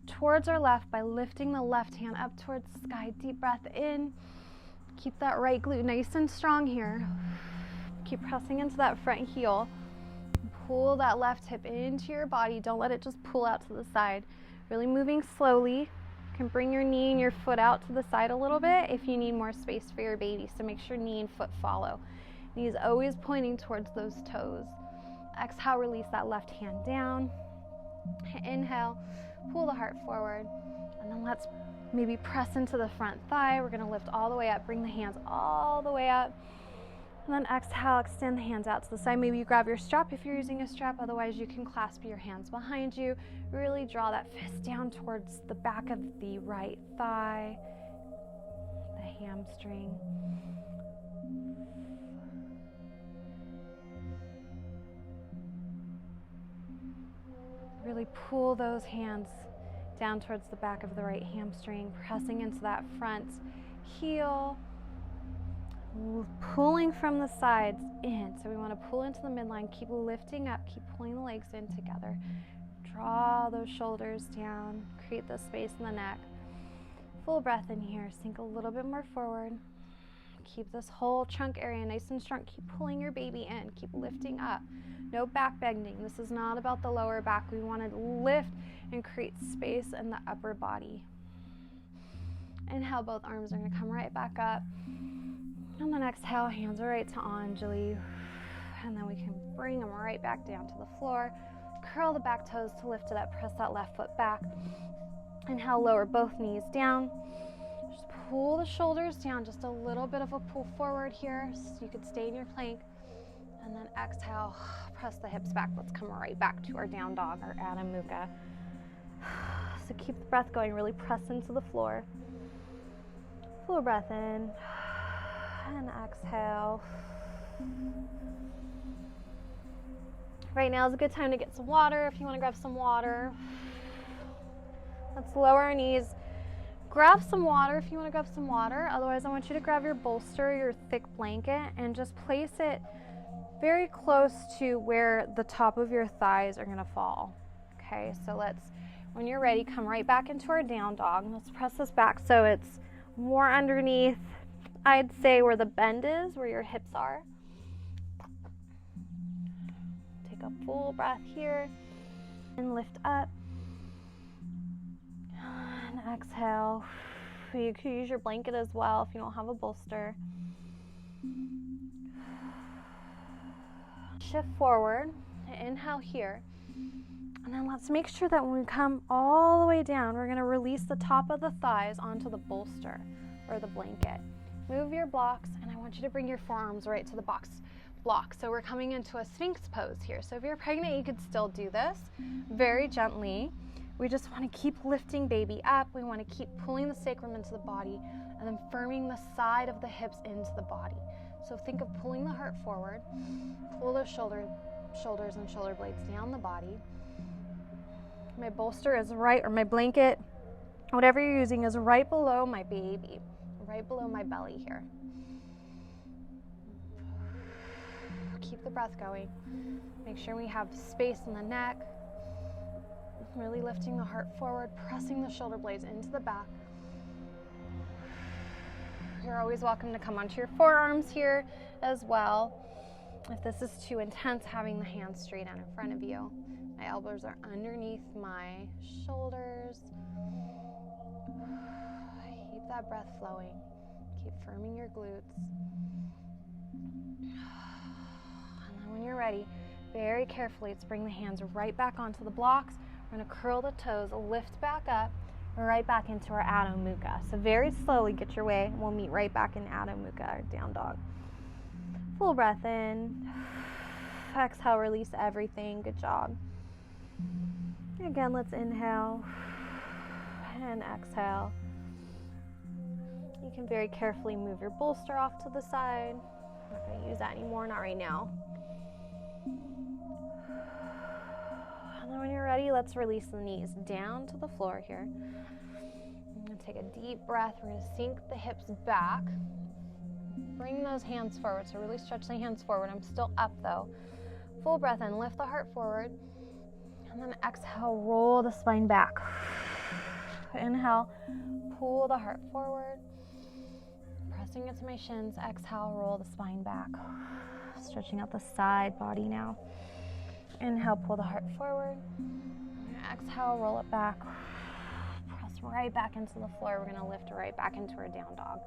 [SPEAKER 1] towards our left by lifting the left hand up towards the sky. Deep breath in. Keep that right glute nice and strong here. Keep pressing into that front heel. Pull that left hip into your body. Don't let it just pull out to the side. Really moving slowly. You can bring your knee and your foot out to the side a little bit if you need more space for your baby. So make sure knee and foot follow. Knees always pointing towards those toes. Exhale, release that left hand down. Inhale, pull the heart forward, and then let's maybe press into the front thigh. We're gonna lift all the way up, bring the hands all the way up, and then exhale, extend the hands out to the side. Maybe you grab your strap if you're using a strap, otherwise you can clasp your hands behind you. Really draw that fist down towards the back of the right thigh, the hamstring. Really pull those hands down towards the back of the right hamstring, pressing into that front heel, pulling from the sides in. So we want to pull into the midline, keep lifting up, keep pulling the legs in together. Draw those shoulders down, create the space in the neck. Full breath in here, sink a little bit more forward. Keep this whole trunk area nice and strong. Keep pulling your baby in, keep lifting up. No back bending. This is not about the lower back. We want to lift and create space in the upper body. Inhale, both arms are going to come right back up. And then exhale, hands are right to Anjali. And then we can bring them right back down to the floor. Curl the back toes to lift it up. Press that left foot back. Inhale, lower both knees down. Just pull the shoulders down. Just a little bit of a pull forward here so you could stay in your plank. And then exhale, press the hips back. Let's come right back to our down dog, our Adho Mukha. So keep the breath going, really press into the floor. Full breath in and exhale. Right now is a good time to get some water if you want to grab some water. Let's lower our knees. Grab some water if you want to grab some water. Otherwise, I want you to grab your bolster, your thick blanket, and just place it very close to where the top of your thighs are going to fall. Okay, so when you're ready, come right back into our down dog. Let's press this back so it's more underneath, I'd say, where the bend is, where your hips are. Take a full breath here and lift up. And exhale. You could use your blanket as well if you don't have a bolster. Shift forward, inhale here, and then let's make sure that when we come all the way down, we're going to release the top of the thighs onto the bolster or the blanket. Move your blocks, and I want you to bring your forearms right to the box block. So we're coming into a Sphinx pose here. So if you're pregnant, you could still do this very gently. We just want to keep lifting baby up. We want to keep pulling the sacrum into the body and then firming the side of the hips into the body. So think of pulling the heart forward, pull those shoulders and shoulder blades down the body. My bolster is right, or my blanket, whatever you're using, is right below my baby, right below my belly here. Keep the breath going. Make sure we have space in the neck. Really lifting the heart forward, pressing the shoulder blades into the back. You're always welcome to come onto your forearms here as well. If this is too intense, having the hands straight out in front of you. My elbows are underneath my shoulders. Keep that breath flowing. Keep firming your glutes. And then when you're ready, very carefully, let's bring the hands right back onto the blocks. We're going to curl the toes, lift back up, right back into our Adho Mukha. So very slowly get your way. We'll meet right back in Adho Mukha, our down dog. Full breath in. Exhale, release everything. Good job. Again, let's inhale and exhale. You can very carefully move your bolster off to the side. I'm not going to use that anymore, not right now. And then when you're ready, let's release the knees down to the floor here. I'm going to take a deep breath. We're going to sink the hips back. Bring those hands forward. So really stretch the hands forward. I'm still up though. Full breath in. Lift the heart forward. And then exhale, roll the spine back. Inhale, pull the heart forward. Pressing into my shins. Exhale, roll the spine back. Stretching out the side body now. Inhale, pull the heart forward. Exhale, roll it back. Press right back into the floor. We're going to lift right back into our down dog.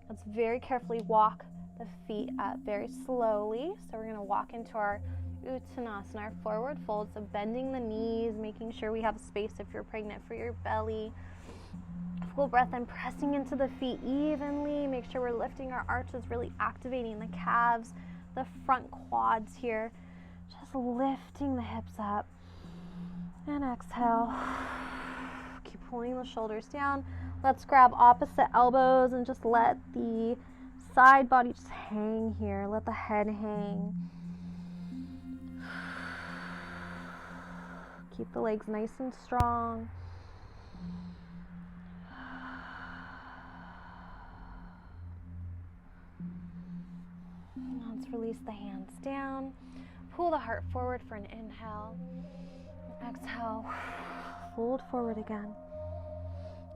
[SPEAKER 1] Let's very carefully walk the feet up very slowly. So we're gonna walk into our Uttanasana, our forward fold. So bending the knees, making sure we have space if you're pregnant for your belly. Full breath in, pressing into the feet evenly. Make sure we're lifting our arches, really activating the calves, the front quads here. Just lifting the hips up. And exhale. Keep pulling the shoulders down. Let's grab opposite elbows and just let the side body just hang here. Let the head hang. Keep the legs nice and strong. Let's release the hands down. Pull the heart forward for an inhale. Exhale. Fold forward again.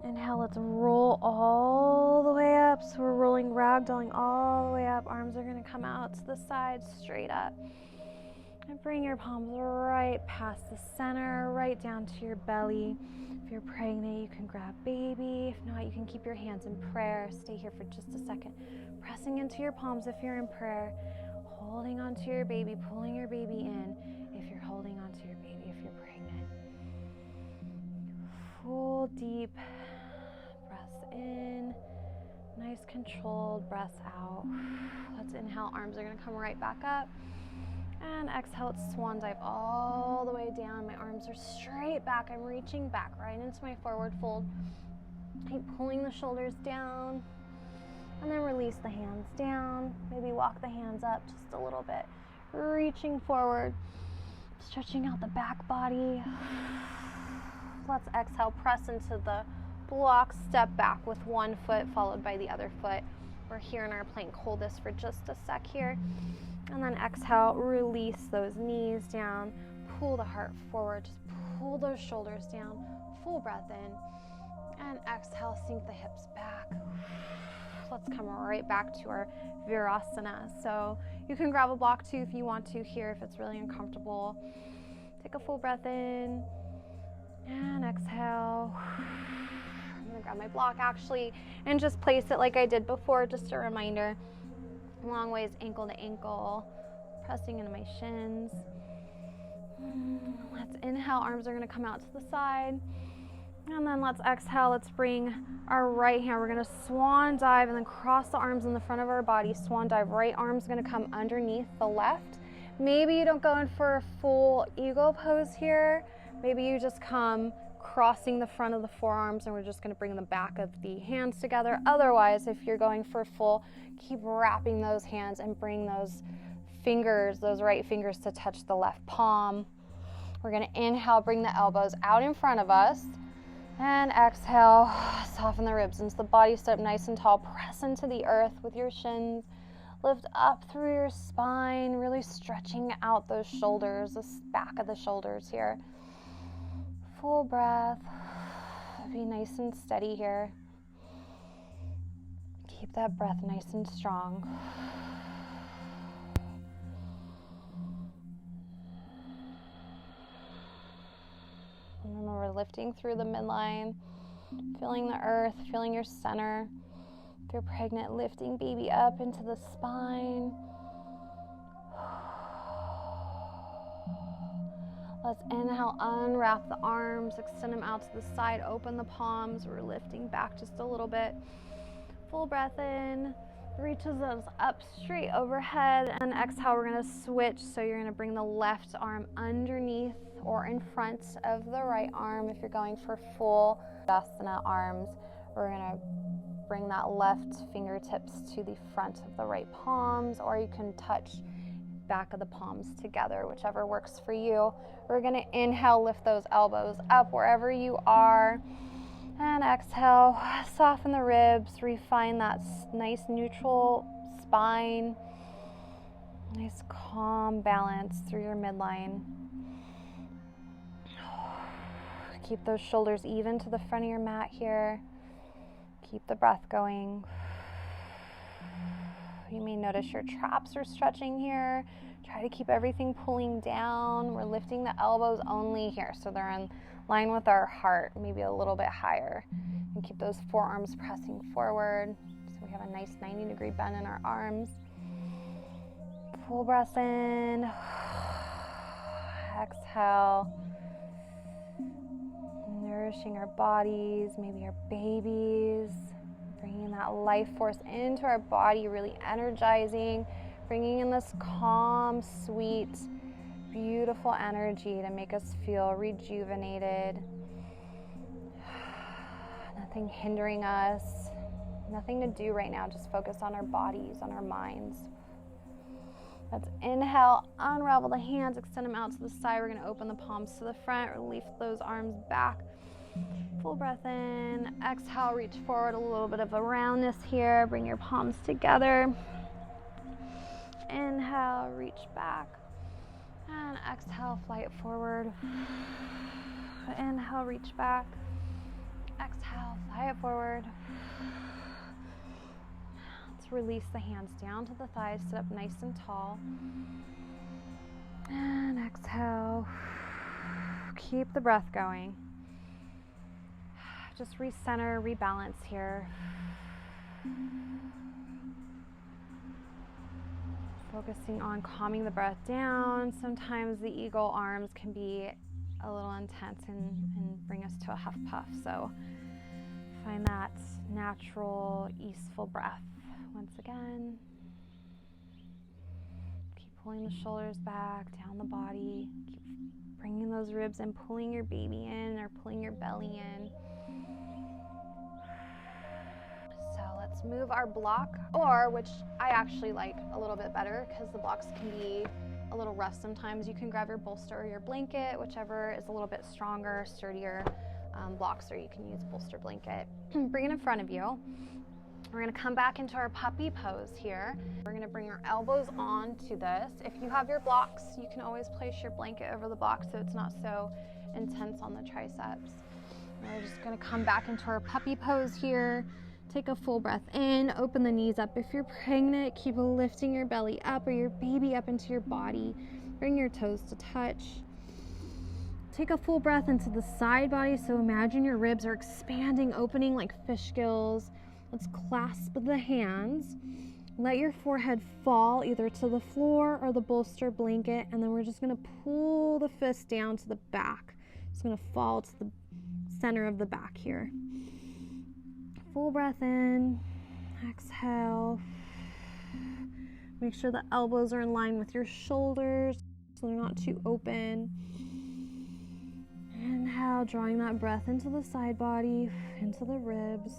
[SPEAKER 1] Inhale, let's roll all the way up. So we're rolling, ragdolling all the way up. Arms are going to come out to the side, straight up. And bring your palms right past the center, right down to your belly. If you're pregnant, you can grab baby. If not, you can keep your hands in prayer. Stay here for just a second. Pressing into your palms if you're in prayer. Holding onto your baby, pulling your baby in if you're holding onto your baby, if you're pregnant. Full deep breaths in. Nice controlled breaths out. Let's inhale, arms are going to come right back up. And exhale, it's swan dive all the way down. My arms are straight back. I'm reaching back right into my forward fold. Keep pulling the shoulders down. And then release the hands down. Maybe walk the hands up just a little bit. Reaching forward. Stretching out the back body. Let's exhale, press into the block, step back with one foot followed by the other foot. We're here in our plank. Hold this for just a sec here. And then exhale, release those knees down. Pull the heart forward. Just pull those shoulders down. Full breath in. And exhale, sink the hips back. Let's come right back to our Virasana. So you can grab a block too if you want to here, if it's really uncomfortable. Take a full breath in and exhale. I'm gonna grab my block actually and just place it like I did before, just a reminder. Long ways ankle to ankle, pressing into my shins. Let's inhale, arms are gonna come out to the side. And then let's exhale, let's bring our right hand, we're gonna swan dive and then cross the arms in the front of our body, swan dive, right arm's gonna come underneath the left. Maybe you don't go in for a full eagle pose here. Maybe you just come crossing the front of the forearms and we're just gonna bring the back of the hands together. Otherwise, if you're going for full, keep wrapping those hands and bring those fingers, those right fingers to touch the left palm. We're gonna inhale, bring the elbows out in front of us. And exhale, soften the ribs into the body, sit up nice and tall, press into the earth with your shins, lift up through your spine, really stretching out those shoulders, the back of the shoulders here. Full breath, be nice and steady here. Keep that breath nice and strong. Remember, lifting through the midline, feeling the earth, feeling your center. If you're pregnant, lifting baby up into the spine. Let's inhale, unwrap the arms, extend them out to the side, open the palms. We're lifting back just a little bit. Full breath in, reaches us up straight overhead, and exhale, we're gonna switch. So you're gonna bring the left arm underneath or in front of the right arm. If you're going for full Savasana arms, we're gonna bring that left fingertips to the front of the right palms, or you can touch back of the palms together, whichever works for you. We're gonna inhale, lift those elbows up wherever you are, and exhale, soften the ribs, refine that nice neutral spine, nice calm balance through your midline. Keep those shoulders even to the front of your mat here. Keep the breath going. You may notice your traps are stretching here. Try to keep everything pulling down. We're lifting the elbows only here, so they're in line with our heart, maybe a little bit higher. And keep those forearms pressing forward, so we have a nice 90-degree bend in our arms. Full breath in. Exhale. Nourishing our bodies, maybe our babies. Bringing that life force into our body, really energizing. Bringing in this calm, sweet, beautiful energy to make us feel rejuvenated. Nothing hindering us. Nothing to do right now. Just focus on our bodies, on our minds. Let's inhale, unravel the hands, extend them out to the side. We're going to open the palms to the front, release those arms back. Full breath in. Exhale, reach forward, a little bit of a roundness here. Bring your palms together. Inhale, reach back. And exhale, flight forward. Inhale, reach back. Exhale, fly it forward. Let's release the hands down to the thighs, sit up nice and tall. And exhale. Keep the breath going. Just recenter, rebalance here. Focusing on calming the breath down. Sometimes the eagle arms can be a little intense and bring us to a huff puff. So find that natural, easeful breath. Once again, keep pulling the shoulders back, down the body. Keep bringing those ribs in, pulling your baby in or pulling your belly in. So let's move our block, or which I actually like a little bit better because the blocks can be a little rough sometimes. You can grab your bolster or your blanket, whichever is a little bit stronger, sturdier blocks, or you can use a bolster blanket. Bring it in front of you. We're going to come back into our puppy pose here. We're going to bring our elbows onto this. If you have your blocks, you can always place your blanket over the block so it's not so intense on the triceps. And we're just going to come back into our puppy pose here. Take a full breath in, open the knees up. If you're pregnant, keep lifting your belly up or your baby up into your body. Bring your toes to touch. Take a full breath into the side body. So imagine your ribs are expanding, opening like fish gills. Let's clasp the hands. Let your forehead fall either to the floor or the bolster blanket, and then we're just going to pull the fist down to the back. It's going to fall to the center of the back here. Full breath in. Exhale. Make sure the elbows are in line with your shoulders so they're not too open. Inhale, drawing that breath into the side body, into the ribs.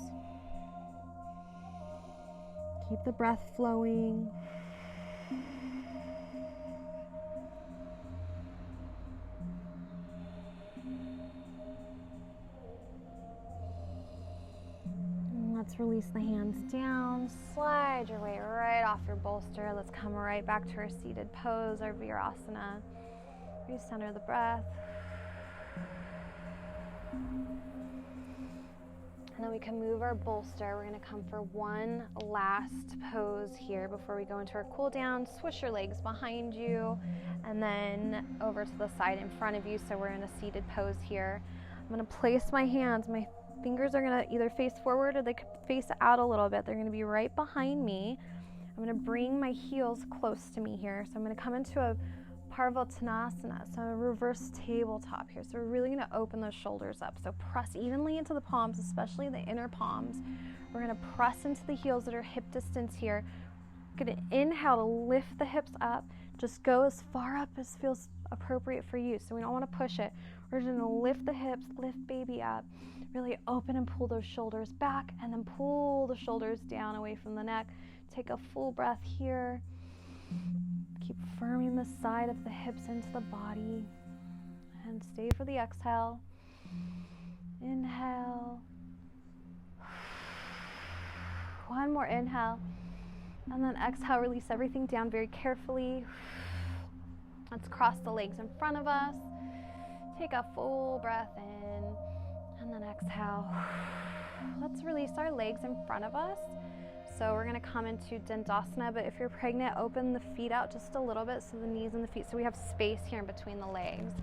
[SPEAKER 1] Keep the breath flowing. And let's release the hands down. Slide your way right off your bolster. Let's come right back to our seated pose, our virasana. Recenter the breath. And then we can move our bolster. We're going to come for one last pose here before we go into our cool down. Swish your legs behind you and then over to the side in front of you. So we're in a seated pose here. I'm going to place my hands. My fingers are going to either face forward or they could face out a little bit. They're going to be right behind me. I'm going to bring my heels close to me here. So I'm going to come into a Parvattanasana, so a reverse tabletop here. So we're really going to open those shoulders up. So press evenly into the palms, especially the inner palms. We're going to press into the heels that are hip distance here. We're going to inhale to lift the hips up. Just go as far up as feels appropriate for you. So we don't want to push it. We're just going to lift the hips, lift baby up. Really open and pull those shoulders back, and then pull the shoulders down away from the neck. Take a full breath here. Keep firming the side of the hips into the body and stay for the exhale. Inhale. One more inhale. And then exhale, release everything down very carefully. Let's cross the legs in front of us. Take a full breath in and then exhale. Let's release our legs in front of us. So we're going to come into Dandasana, but if you're pregnant, open the feet out just a little bit, so the knees and the feet, so we have space here in between the legs.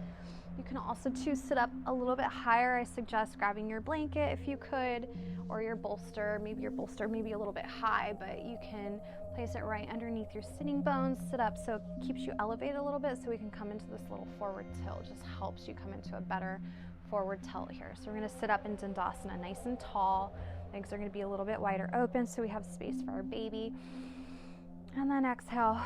[SPEAKER 1] You can also choose to sit up a little bit higher. I suggest grabbing your blanket if you could, or your bolster maybe a little bit high, but you can Place it right underneath your sitting bones. Sit up so it keeps you elevated a little bit so we can come into this little forward tilt. It just helps you come into a better forward tilt here. So we're going to sit up in Dandasana nice and tall. Legs are going to be a little bit wider open so we have space for our baby. And then exhale.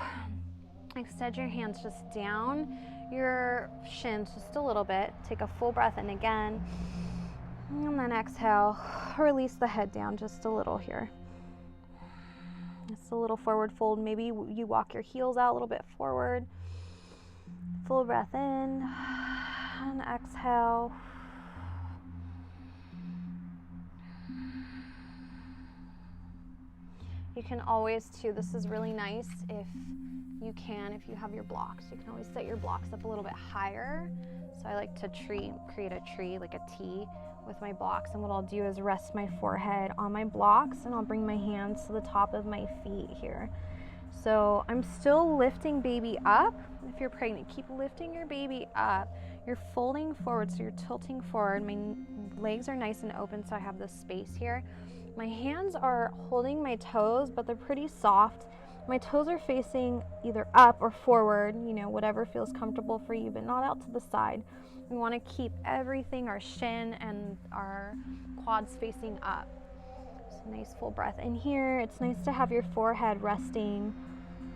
[SPEAKER 1] Extend your hands just down your shins just a little bit. Take a full breath in again. And then exhale. Release the head down just a little here. Just a little forward fold. Maybe you walk your heels out a little bit forward. Full breath in and exhale. You can always too, this is really nice if you have your blocks, you can always set your blocks up a little bit higher. So I like to create a tree, like a T with my blocks, and what I'll do is rest my forehead on my blocks and I'll bring my hands to the top of my feet here. So I'm still lifting baby up. If you're pregnant, keep lifting your baby up. You're folding forward, so you're tilting forward. My legs are nice and open, so I have this space here. My hands are holding my toes, but they're pretty soft. My toes are facing either up or forward, whatever feels comfortable for you, but not out to the side. We want to keep everything, our shin and our quads facing up. So nice full breath in here. It's nice to have your forehead resting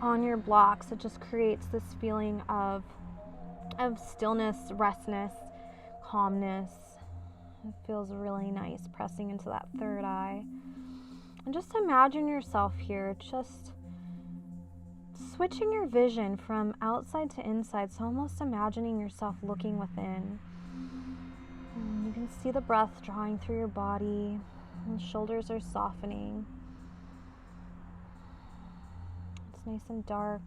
[SPEAKER 1] on your blocks. It just creates this feeling of stillness, restness, calmness. It feels really nice pressing into that third eye. And just imagine yourself here, just switching your vision from outside to inside. So almost imagining yourself looking within. And you can see the breath drawing through your body. And the shoulders are softening. It's nice and dark.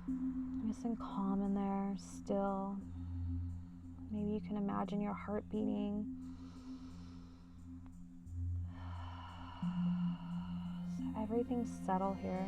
[SPEAKER 1] Nice and calm in there, still. Maybe you can imagine your heart beating. So everything's settled here.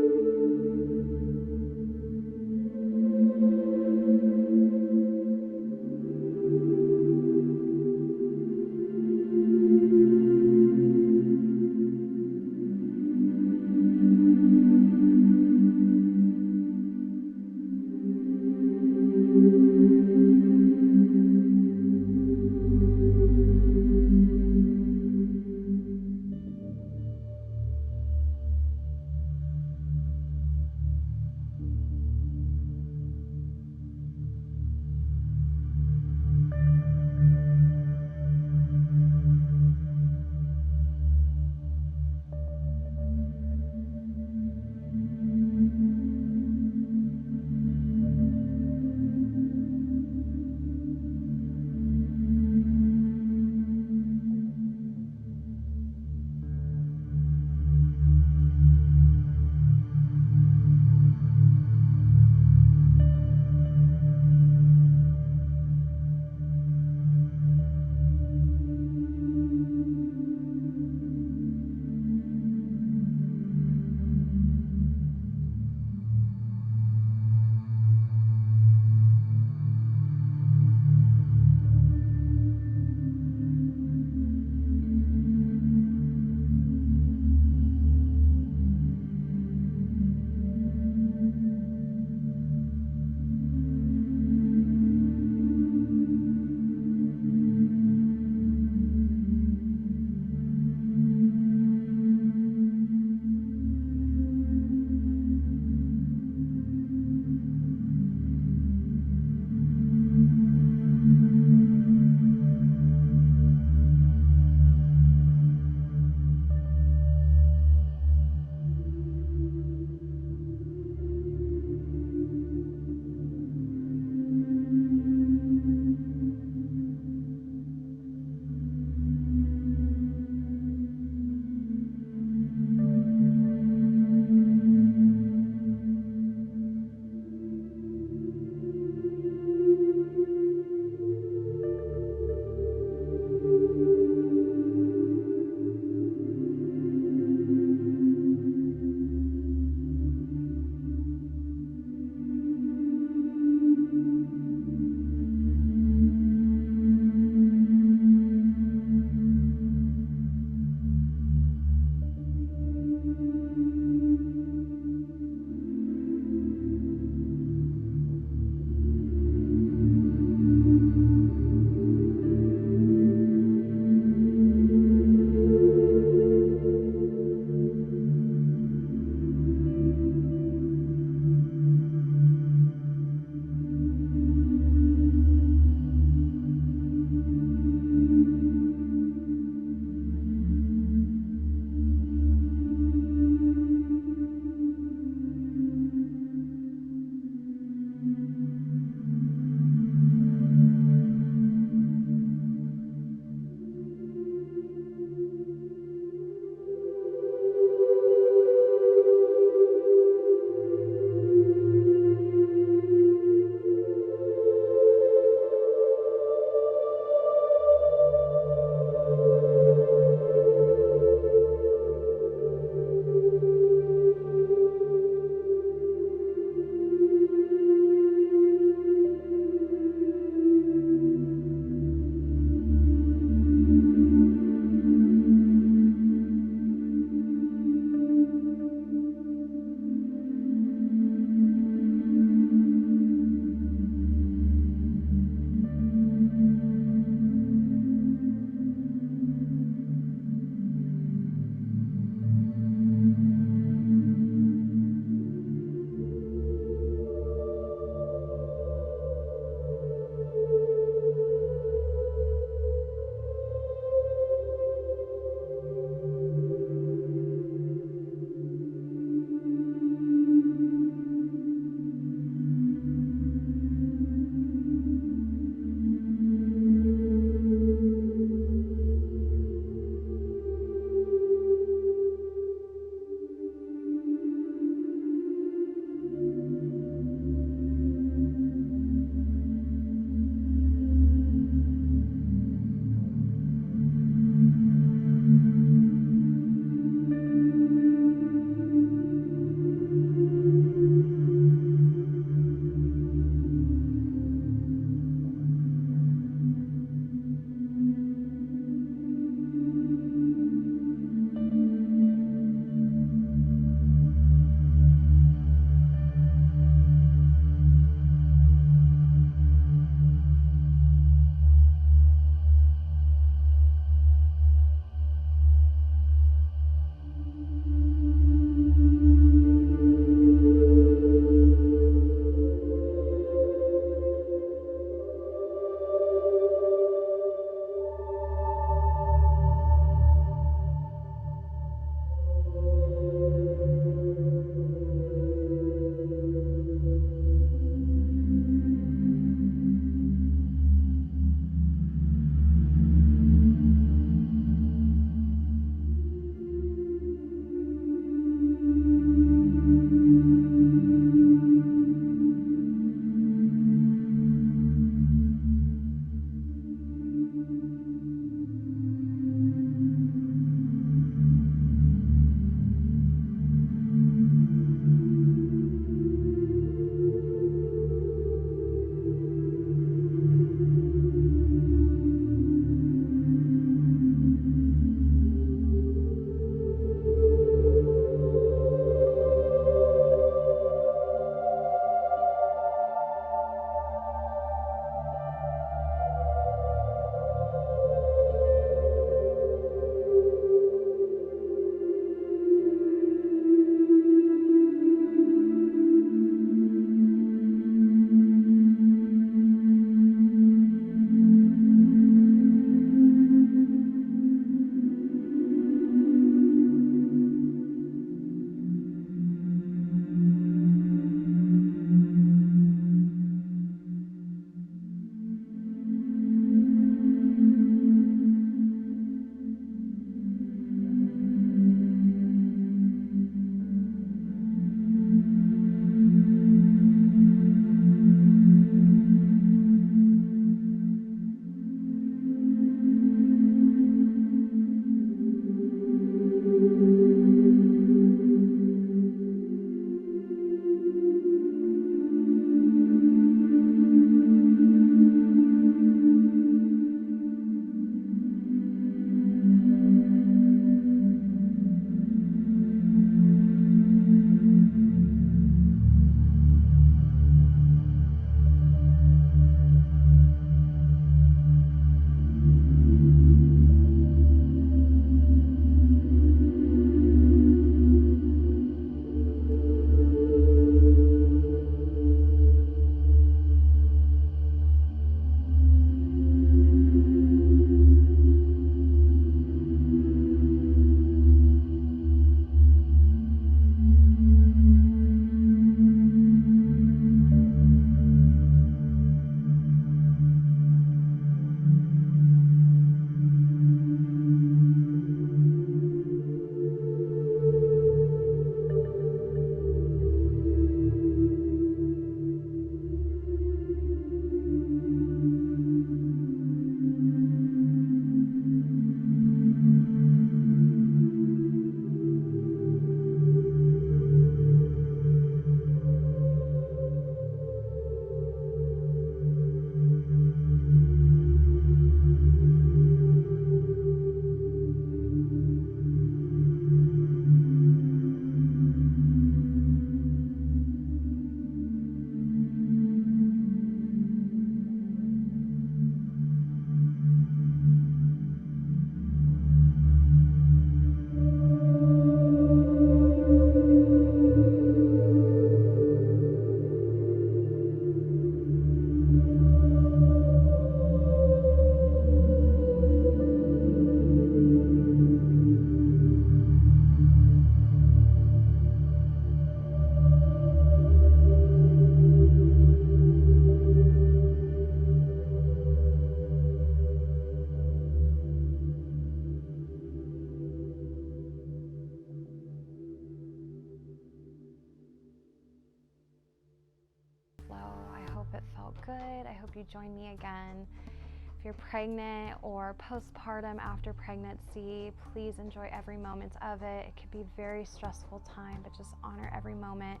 [SPEAKER 1] it felt good. I hope you join me again. If you're pregnant or postpartum after pregnancy, please enjoy every moment of it. It can be a very stressful time, but just honor every moment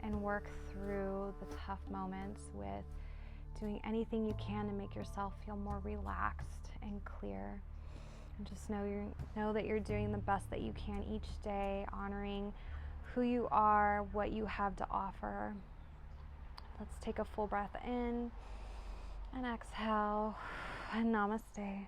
[SPEAKER 1] and work through the tough moments with doing anything you can to make yourself feel more relaxed and clear. And just know that you're doing the best that you can each day, honoring who you are, what you have to offer. Let's take a full breath in and exhale, and namaste.